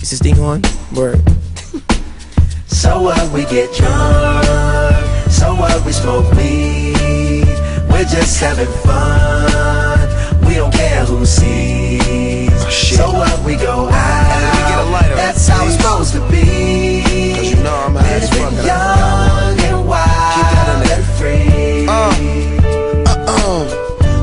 Is this thing on? Word. So what, we get drunk. So what, we smoke weed. We're just having fun. We don't care who sees. So what, we go out. That's how it's supposed to be. Cause you know I'm high as fuck. Young and wild and free.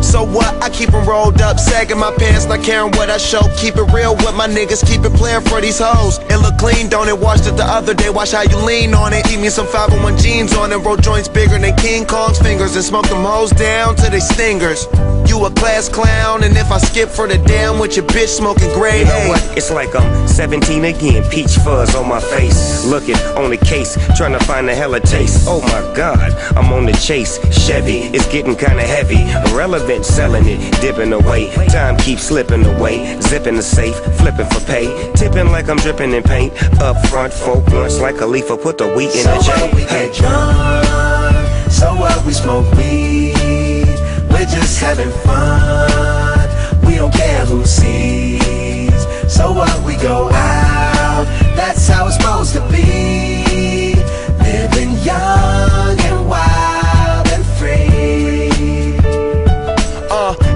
So what? I keep them rolled up, sagging my pants, not caring what I show. Keep it real with my niggas, keep it playing for these hoes. It look clean, don't it? Washed it the other day, watch how you lean on it. Eat me some 501 jeans on it, roll joints bigger than King Kong's fingers, and smoke them hoes down to they stingers. You a class clown, and if I skip for the damn with your bitch smoking gray. You know what? It's like I'm 17 again, peach fuzz on my face. Looking on the case, trying to find a hella taste. Oh my god, I'm on the chase. Chevy, it's getting kinda heavy. Irrelevant, selling it, dipping away. Time keeps slipping away. Zipping the safe, flipping for pay. Tipping like I'm dripping in paint. Up front, 4 blunts like a leaf, put the wheat in the So chain. what, we get drunk. So what, we smoke weed. We're just having fun. We don't care who sees. So what, we go out. That's how it's supposed to be. Living young and wild and free.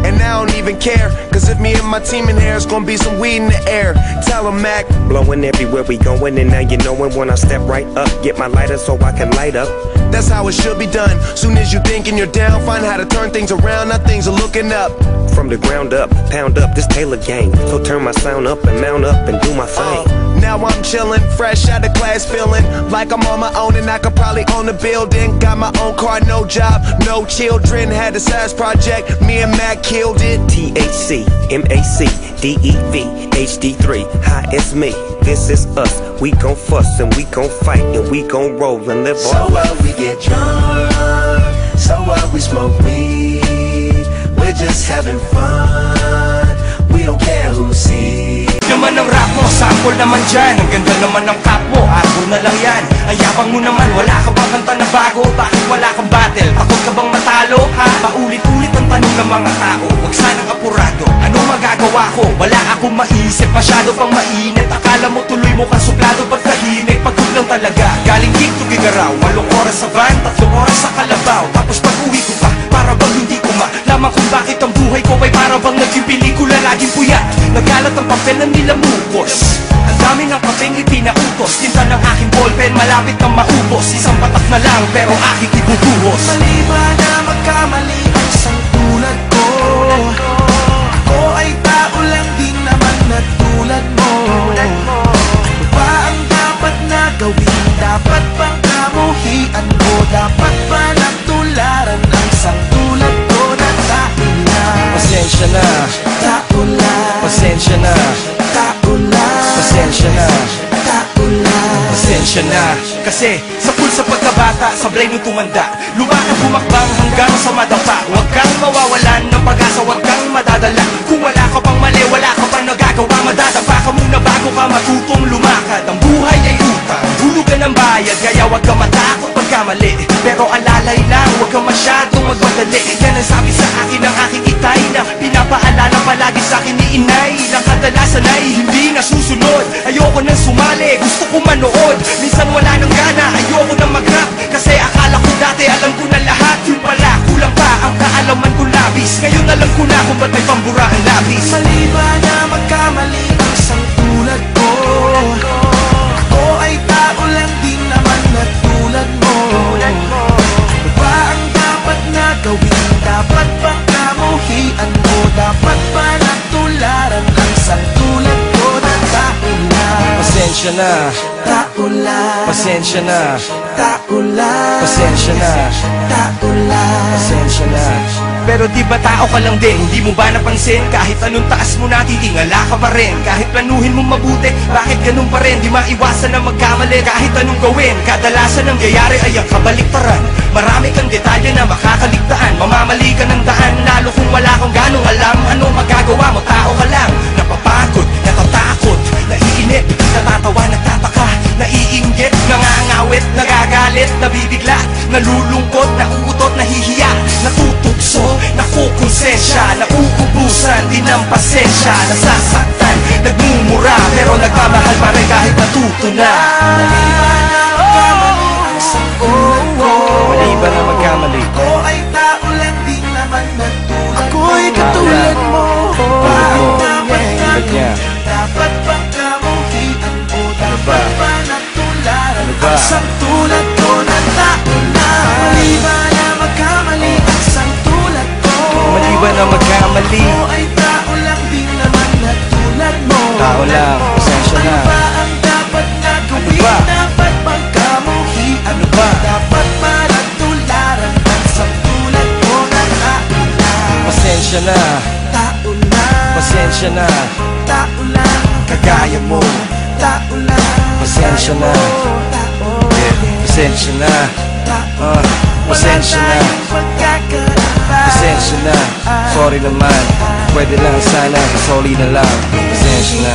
And I don't even care, cause if me and my team in here, it's gonna be some weed in the air. Tell 'em, Mac. Blowing everywhere we going, and now you knowin' when I step right up. Get my lighter so I can light up. That's how it should be done. Soon as you thinking you're down, find how to turn things around. Now things are looking up. From the ground up, pound up this Taylor gang. So turn my sound up and mount up and do my thing. Now I'm chillin', fresh out of class, feeling like I'm on my own and I could probably own a building. Got my own car, no job, no children. Had a size project, me and Mac killed it. THC, MAC, DEV, HD3, hi, it's me. This is us. We gon' fuss and we gon' fight and we gon' roll and live So on. what, we get drunk. So what, we smoke weed. We're just having fun. We don't care who sees. Naman ang rap mo, sample naman dyan. Ang ganda naman ng cap mo, arbo na lang yan. Ang yabang mo naman, wala ka bang kanta na bago? Bakit wala kang battle? Takot ka bang matalo? Ha? Paulit-ulit ang tanong ng mga tao. Huwag sanang apurado, anong magagawa ko? Wala akong maisip, masyado pang mainit. Akala mo tuloy mo kang suplado pagkahimik. Pagod lang talaga, galing gig to Gigaraw. 8 oras sa van, 3 oras sa Kalabaw. Tapos pag-uwi ko pa, para bang hindi ko malaman kung bakit ang buhay ko ay para bang naging pelikula. Laging puyat, nagalat ang papel na nilamukos. Ang dami ng kapeng ipinautos. Tinta ng aking ballpen, malapit nang maubos. Isang patak na lang, pero aking ibubuhos. Mali ba na magkamali ang isang tulad ko? Ako ay tao lang din naman na tulad mo. Ano ba ang dapat na gawin? Dapat bang kamuhian mo? Dapat ba nagtularan ang isang tulad ko na tao lang? Pasensya na, Tao lang. pasensya na, Tao lang. pasensya na, Tao lang. pasensya na. Kasi sa pool sa pagkabata, sablay nung tumanda, lumakad bumakbang hanggang sa madapa. Huwag kang mawawalan ng pag-asa, huwag kang madadala. Kung wala ka pang mali, wala ka pang nagagawa, madadapa ka muna bago ka matutong lumakad. Ang buhay ay utang, hulugan ng bayad, kaya huwag ka matakot pagkamali. Pero alalay lang, huwag ka masyadong magmadali. Yan ang sabi sa akin ng aking itay, na pinapaalala palagi sa akin ni inay, na kadalasan ay hindi nasusunod. Ayoko nang sumali, gusto ko manood. Minsan wala nang gana, ayoko nang mag-rap, kasi akala ko dati alam ko na lahat. Yung pala, kulang pa ang kaalaman ko labis. Ngayon alam ko na kung ba't may pambura ang labis. Mali ba na magkamali ang isang tulad ko? Ako ay tao lang din naman na tulad mo. Ano ba ang dapat na gawin? Dapat bang kamuhian mo? Dapat ba nagtularan ang isang tulad ko na tao lang? pasensya na, Tao lang. pasensya na, Tao lang. pasensya na, Tao lang. pasensya na. Pero di ba tao ka lang din? Hindi mo ba napansin? Kahit anong taas mo na, titingala ka pa rin. Kahit planuhin mong mabuti, bakit ganun pa rin? Di maiwasan na magkamali kahit anong gawin. Kadalasan ang gayari ay ang kabaliktaran. Marami kang detalye na makakaligtaan. Mamamali ka ng daan, lalo kung wala kang ganong alam. Ano magagawa mo? Tao ka lang. Napapagod, natatakot, naiinip, natatawa, nagtataka, naiinggit, nangangawit, nagagalit, nabibigla, nalulungkot, nauutot, nahihiya, natutugso, nakukonsensya, nauubusan din ng pasensya, nasasaktan, nagmumura, pero nagmamahal pa rin matuto na. Mali ba na magkamali? Ako ay tao lang din naman na tulad mo. Ako'y katulad mo. Tulad niya. Dapat bang kamuhian o ba? dapat ba natularan? Ano ba? Ang isang tulad ko na tao na. Mali ba na magkamali? Ang isang tulad ko. Mali ba na magkamali? Ako ay tao lang din naman na tulad mo. Tao lang, pasensya na. Ano ba ang dapat na gawin? ba? Dapat bang kamuhian? Ano ba? Dapat ba natularan? Ang isang tulad ko na tao na. Pasensya na, Tao na. pasensya na. Tao lang. Kagaya mo. Tao lang. Pasensya na. Tao. Pasensya na. Pasensya na. Pasensya na. Sorry naman. Pwede lang sana. Sorry na lang. Pasensya na.